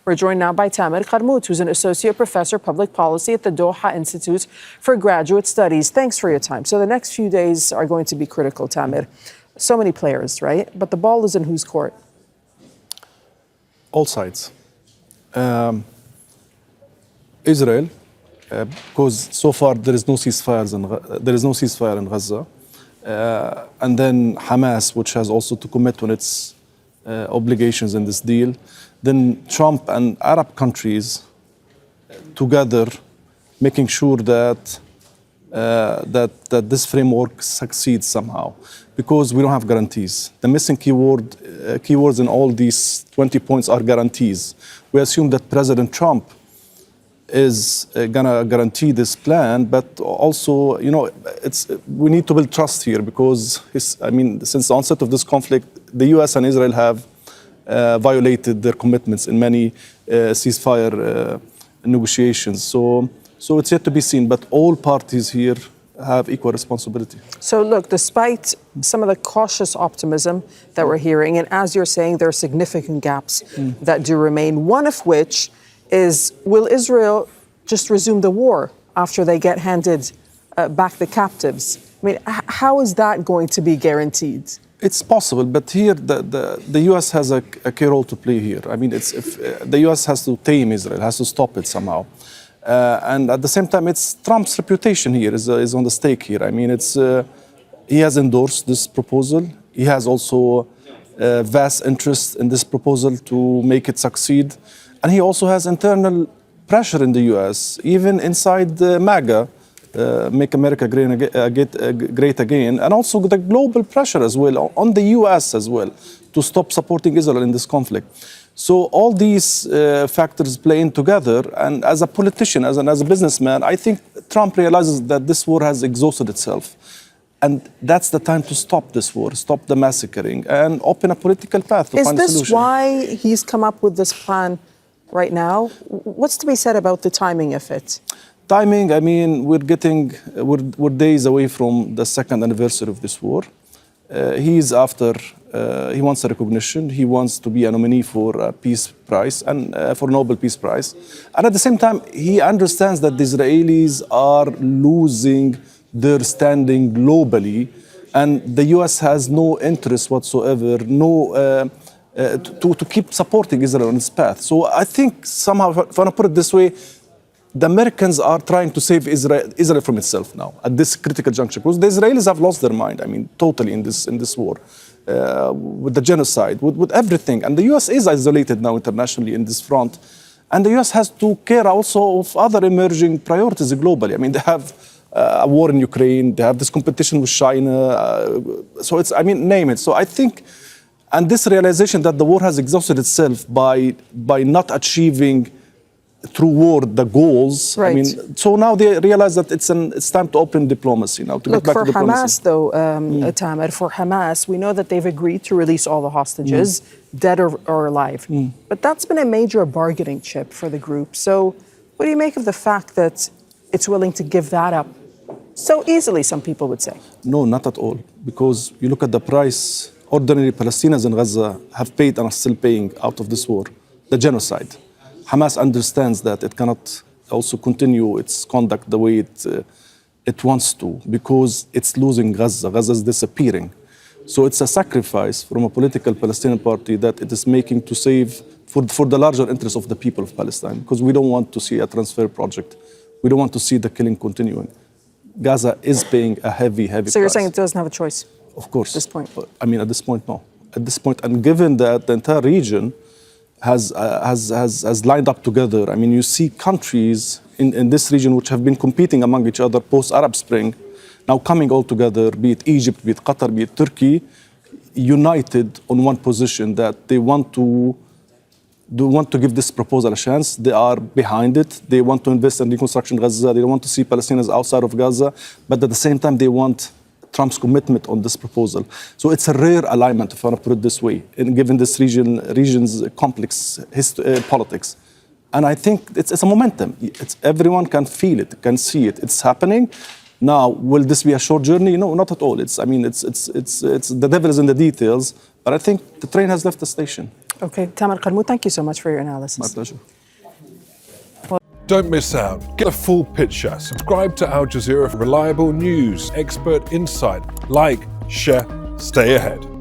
We're joined now by Tamer Qarmout, who's an associate professor of public policy at the Doha Institute for Graduate Studies. Thanks for your time. So the next few days are going to be critical, Tamer. So many players, right? But the ball is in whose court? All sides. Israel, because so far there is no ceasefire in Gaza, and then Hamas, which has also to commit on its obligations in this deal. Then Trump and Arab countries together making sure that this framework succeeds somehow, because we don't have guarantees. The missing keywords in all these 20 points are guarantees. We assume that President Trump is gonna guarantee this plan, but also, we need to build trust here, because since the onset of this conflict, the U.S. and Israel have violated their commitments in many ceasefire negotiations. So it's yet to be seen, but all parties here have equal responsibility. So look, despite some of the cautious optimism that we're hearing, and as you're saying, there are significant gaps that do remain, one of which is, will Israel just resume the war after they get handed back the captives? I mean, how is that going to be guaranteed? It's possible, but here the U.S. has a key role to play here. I mean, the U.S. has to tame Israel, has to stop it somehow. And at the same time, it's Trump's reputation here is on the stake here. I mean, he has endorsed this proposal. He has also vast interest in this proposal to make it succeed. And he also has internal pressure in the U.S., even inside MAGA, Make America Great Again, and also the global pressure as well, on the U.S. as well, to stop supporting Israel in this conflict. So all these factors play in together, and as a politician, as a businessman, I think Trump realizes that this war has exhausted itself. And that's the time to stop this war, stop the massacring, and open a political path to find a solution. Is this why he's come up with this plan right now? What's to be said about the timing of it? Timing, I mean, we're days away from the second anniversary of this war. He wants a recognition. He wants to be a nominee for a peace prize and for Nobel Peace Prize. And at the same time, he understands that the Israelis are losing their standing globally, and the U.S. has no interest whatsoever, to keep supporting Israel on its path. So I think somehow, if I want to put it this way, the Americans are trying to save Israel from itself now at this critical juncture, because the Israelis have lost their mind. I mean, totally in this war, with the genocide, with everything. And the U.S. is isolated now internationally in this front, and the U.S. has to care also of other emerging priorities globally. I mean, they have a war in Ukraine, they have this competition with China. So name it. So I think, and this realization that the war has exhausted itself by not achieving through war the goals. Right. I mean, so now they realize that it's time to open diplomacy now. To Look, get back for to diplomacy. Hamas, though, Tamer, for Hamas, we know that they've agreed to release all the hostages, dead or alive. But that's been a major bargaining chip for the group. So what do you make of the fact that it's willing to give that up so easily, some people would say? No, not at all. Because you look at the price ordinary Palestinians in Gaza have paid and are still paying out of this war, the genocide. Hamas understands that it cannot also continue its conduct the way it wants to, because it's losing Gaza. Gaza is disappearing. So it's a sacrifice from a political Palestinian party that it is making to save for the larger interest of the people of Palestine, because we don't want to see a transfer project. We don't want to see the killing continuing. Gaza is paying a heavy price. So you're saying it doesn't have a choice? Of course. At this point? I mean, at this point, no. At this point, and given that the entire region has lined up together, I mean, you see countries in this region which have been competing among each other post-Arab Spring, now coming all together, be it Egypt, be it Qatar, be it Turkey, united on one position that they want to give this proposal a chance. They are behind it. They want to invest in reconstruction Gaza. They don't want to see Palestinians outside of Gaza. But at the same time, they want Trump's commitment on this proposal. So it's a rare alignment, if I want to put it this way, given this region's complex politics. And I think it's a momentum. Everyone can feel it, can see it. It's happening. Now, will this be a short journey? No, not at all. The devil is in the details. But I think the train has left the station. Okay, Tamer Qarmout, thank you so much for your analysis. My pleasure. Don't miss out. Get a full picture. Subscribe to Al Jazeera for reliable news, expert insight. Like, share, stay ahead.